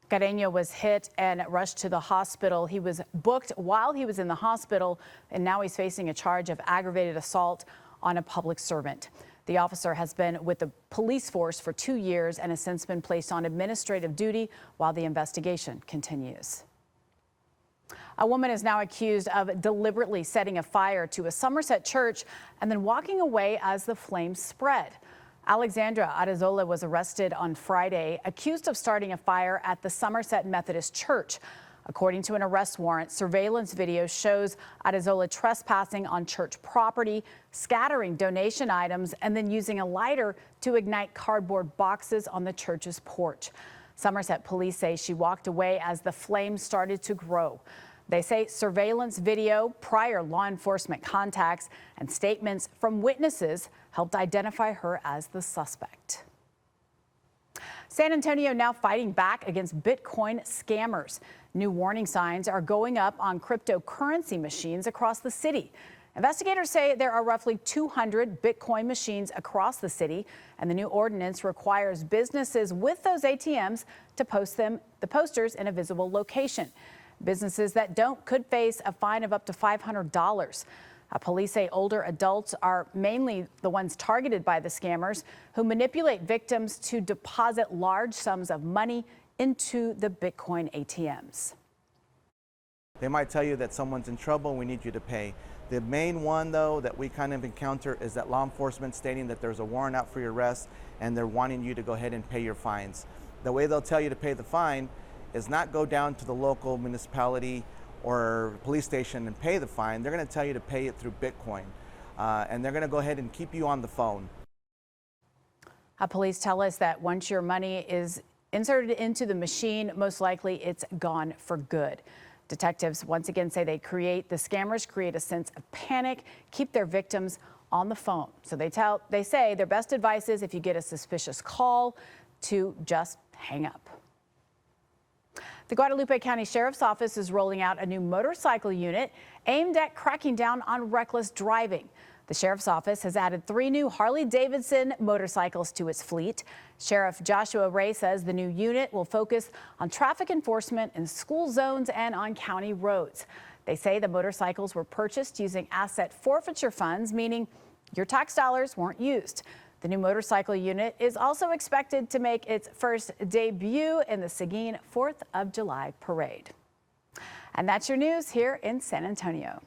Speaker 31: Carreño was hit and rushed to the hospital. He was booked while he was in the hospital, and now he's facing a charge of aggravated assault on a public servant. The officer has been with the police force for 2 years and has since been placed on administrative duty while the investigation continues. A woman is now accused of deliberately setting a fire to a Somerset church and then walking away as the flames spread. Alexandra Arezola was arrested on Friday, accused of starting a fire at the Somerset Methodist Church. According to an arrest warrant, surveillance video shows Arezola trespassing on church property, scattering donation items, and then using a lighter to ignite cardboard boxes on the church's porch. Somerset police say she walked away as the flames started to grow. They say surveillance video, prior law enforcement contacts, and statements from witnesses helped identify her as the suspect. San Antonio now fighting back against Bitcoin scammers. New warning signs are going up on cryptocurrency machines across the city. Investigators say there are roughly 200 Bitcoin machines across the city, and the new ordinance requires businesses with those ATMs to post the posters in a visible location. Businesses that don't could face a fine of up to $500. Police say older adults are mainly the ones targeted by the scammers who manipulate victims to deposit large sums of money into the Bitcoin ATMs.
Speaker 1: They might tell you that someone's in trouble and we need you to pay. The main one, though, that we kind of encounter is that law enforcement stating that there's a warrant out for your arrest and they're wanting you to go ahead and pay your fines. The way they'll tell you to pay the fine is not go down to the local municipality or police station and pay the fine. They're going to tell you to pay it through Bitcoin, and they're going to go ahead and keep you on the phone.
Speaker 31: Police tell us that once your money is inserted into the machine, most likely it's gone for good. Detectives once again say the scammers create a sense of panic, keep their victims on the phone. So they say their best advice is if you get a suspicious call to just hang up. The Guadalupe County Sheriff's Office is rolling out a new motorcycle unit aimed at cracking down on reckless driving. The Sheriff's Office has added 3 new Harley-Davidson motorcycles to its fleet. Sheriff Joshua Ray says the new unit will focus on traffic enforcement in school zones and on county roads. They say the motorcycles were purchased using asset forfeiture funds, meaning your tax dollars weren't used. The new motorcycle unit is also expected to make its first debut in the Seguin 4th of July parade. And that's your news here in San Antonio.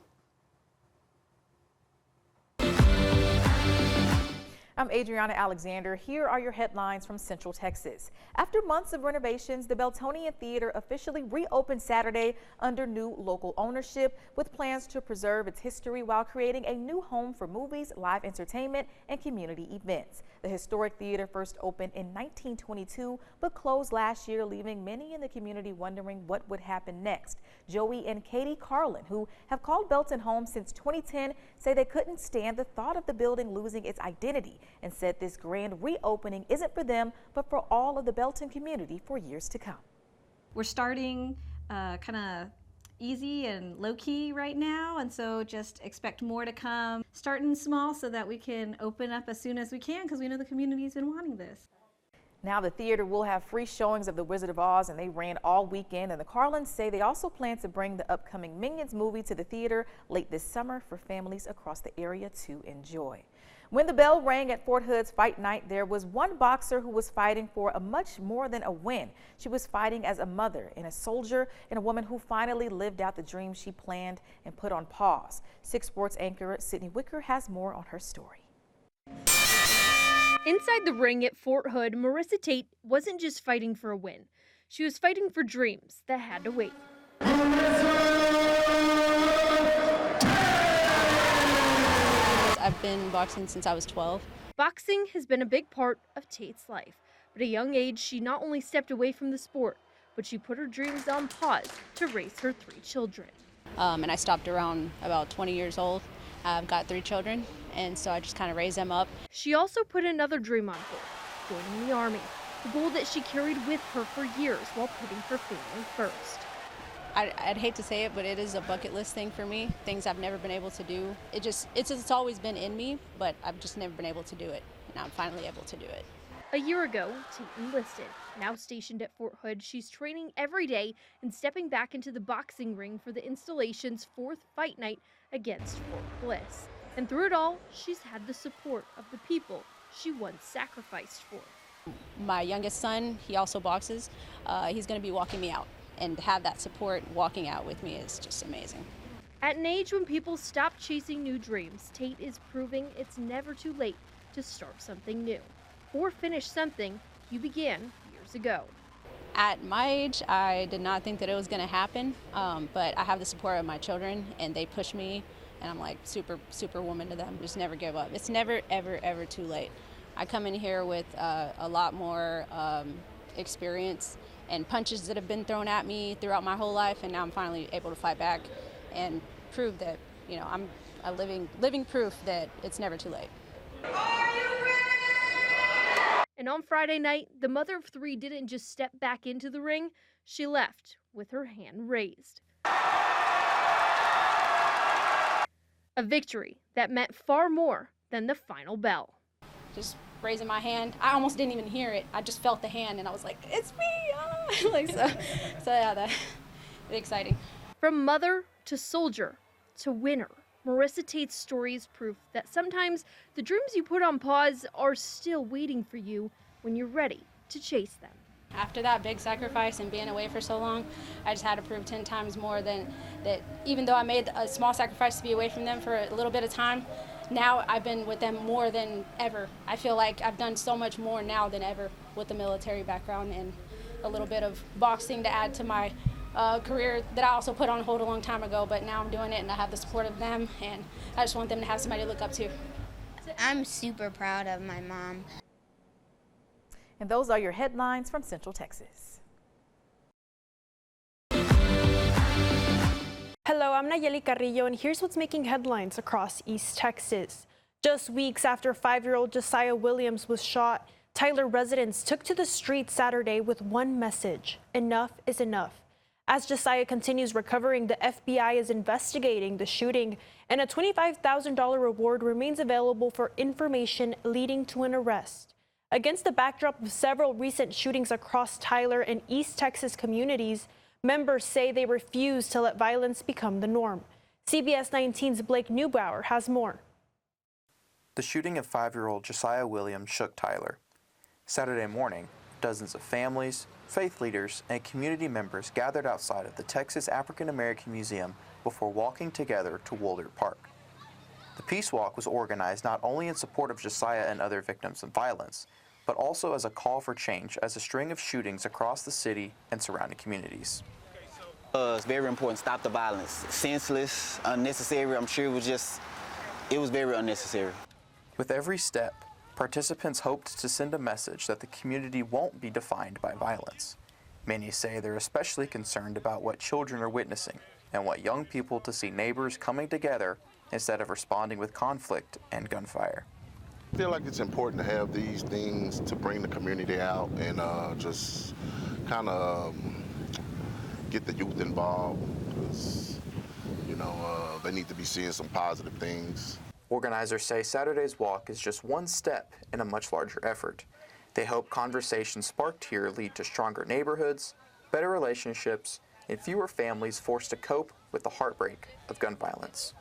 Speaker 3: I'm Adriana Alexander. Here are your headlines from Central Texas. After months of renovations, the Beltonian Theater officially reopened Saturday under new local ownership with plans to preserve its history while creating a new home for movies, live entertainment, and community events. The historic theater first opened in 1922 but closed last year, leaving many in the community wondering what would happen next. Joey and Katie Carlin, who have called Belton home since 2010, say they couldn't stand the thought of the building losing its identity and said this grand reopening isn't for them, but for all of the Belton community for years to come.
Speaker 7: We're starting kind of easy and low-key right now, and so just expect more to come. Starting small so that we can open up as soon as we can because we know the community's been wanting this.
Speaker 3: Now the theater will have free showings of The Wizard of Oz, and they ran all weekend. And the Carlins say they also plan to bring the upcoming Minions movie to the theater late this summer for families across the area to enjoy. When the bell rang at Fort Hood's fight night, there was one boxer who was fighting for a much more than a win. She was fighting as a mother and a soldier and a woman who finally lived out the dream she planned and put on pause. 6 Sports anchor Sydney Wicker has more on her story.
Speaker 8: Inside the ring at Fort Hood, Marissa Tate wasn't just fighting for a win. She was fighting for dreams that had to wait.
Speaker 9: I've been boxing since I was 12.
Speaker 8: Boxing has been a big part of Tate's life. But at a young age, she not only stepped away from the sport, but she put her dreams on pause to raise her 3 children.
Speaker 9: And I stopped around about 20 years old. I've got 3 children, and so I just kind of raised them up.
Speaker 8: She also put another dream on hold, joining the Army, the goal that she carried with her for years while putting her family first.
Speaker 9: I'd hate to say it, but it is a bucket list thing for me, things I've never been able to do. It's always been in me, but I've just never been able to do it, and I'm finally able to do it.
Speaker 8: A year ago, Tate enlisted. Now stationed at Fort Hood, she's training every day and stepping back into the boxing ring for the installation's 4th fight night against Fort Bliss. And through it all, she's had the support of the people she once sacrificed for.
Speaker 9: My youngest son, he also boxes. He's going to be walking me out, and to have that support walking out with me is just amazing.
Speaker 8: At an age when people stop chasing new dreams, Tate is proving it's never too late to start something new or finish something you began years ago.
Speaker 9: At my age, I did not think that it was going to happen, but I have the support of my children, and they push me, and I'm like superwoman to them. Just never give up. It's never, ever, ever too late. I come in here with a lot more experience and punches that have been thrown at me throughout my whole life, and now I'm finally able to fight back and prove that, you know, I'm a living proof that it's never too late.
Speaker 8: And on Friday night, the mother of 3 didn't just step back into the ring, she left with her hand raised. A victory that meant far more than the final bell.
Speaker 9: Just raising my hand, I almost didn't even hear it. I just felt the hand, and I was like, "It's me!" Oh. So yeah, exciting.
Speaker 8: From mother to soldier to winner, Marissa Tate's story is proof that sometimes the dreams you put on pause are still waiting for you when you're ready to chase them.
Speaker 9: After that big sacrifice and being away for so long, I just had to prove 10 times more than that. Even though I made a small sacrifice to be away from them for a little bit of time, now I've been with them more than ever. I feel like I've done so much more now than ever with the military background and a little bit of boxing to add to my career that I also put on hold a long time ago, but now I'm doing it and I have the support of them, and I just want them to have somebody to look up to.
Speaker 10: I'm super proud of my mom.
Speaker 3: And those are your headlines from Central Texas.
Speaker 11: Hello, I'm Nayeli Carrillo, and here's what's making headlines across East Texas. Just weeks after 5-year-old Josiah Williams was shot, Tyler residents took to the streets Saturday with one message: enough is enough. As Josiah continues recovering, the FBI is investigating the shooting, and a $25,000 reward remains available for information leading to an arrest. Against the backdrop of several recent shootings across Tyler and East Texas communities, members say they refuse to let violence become the norm. CBS 19's Blake Neubauer has more.
Speaker 12: The shooting of 5-year-old Josiah Williams shook Tyler. Saturday morning, dozens of families, faith leaders, and community members gathered outside of the Texas African American Museum before walking together to Woolard Park. The Peace Walk was organized not only in support of Josiah and other victims of violence, but also as a call for change as a string of shootings across the city and surrounding communities.
Speaker 13: It's very important. Stop the violence. Senseless, unnecessary. I'm sure it was very unnecessary.
Speaker 12: With every step, participants hoped to send a message that the community won't be defined by violence. Many say they're especially concerned about what children are witnessing and want young people to see neighbors coming together instead of responding with conflict and gunfire.
Speaker 15: I feel like it's important to have these things to bring the community out and just kind of get the youth involved, because, they need to be seeing some positive things.
Speaker 12: Organizers say Saturday's walk is just one step in a much larger effort. They hope conversations sparked here lead to stronger neighborhoods, better relationships, and fewer families forced to cope with the heartbreak of gun violence.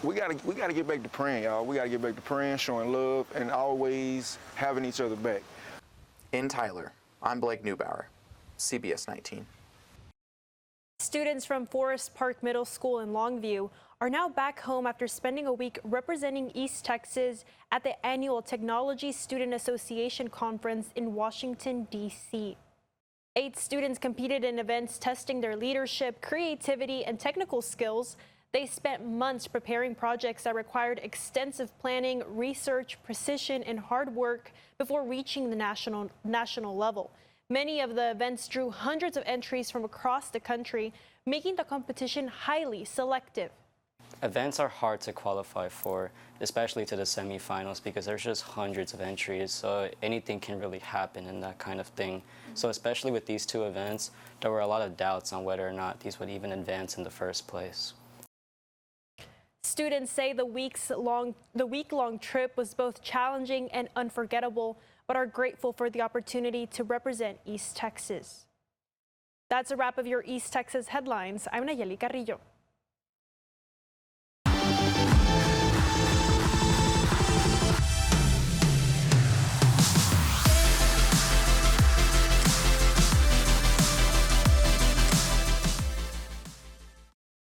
Speaker 13: We gotta get back to praying, y'all. We gotta get back to praying, showing love, and always having each other back.
Speaker 12: In Tyler, I'm Blake Neubauer, CBS 19.
Speaker 11: Students from Forest Park Middle School in Longview are now back home after spending a week representing East Texas at the annual Technology Student Association Conference in Washington, D.C. 8 students competed in events testing their leadership, creativity, and technical skills. They spent months preparing projects that required extensive planning, research, precision, and hard work before reaching the national level. Many of the events drew hundreds of entries from across the country, making the competition highly selective.
Speaker 16: Events are hard to qualify for, especially to the semifinals, because there's just hundreds of entries, so anything can really happen in that kind of thing. So especially with these 2 events, there were a lot of doubts on whether or not these would even advance in the first place.
Speaker 11: Students say the week-long trip was both challenging and unforgettable, but are grateful for the opportunity to represent East Texas. That's a wrap of your East Texas headlines. I'm Nayeli Carrillo.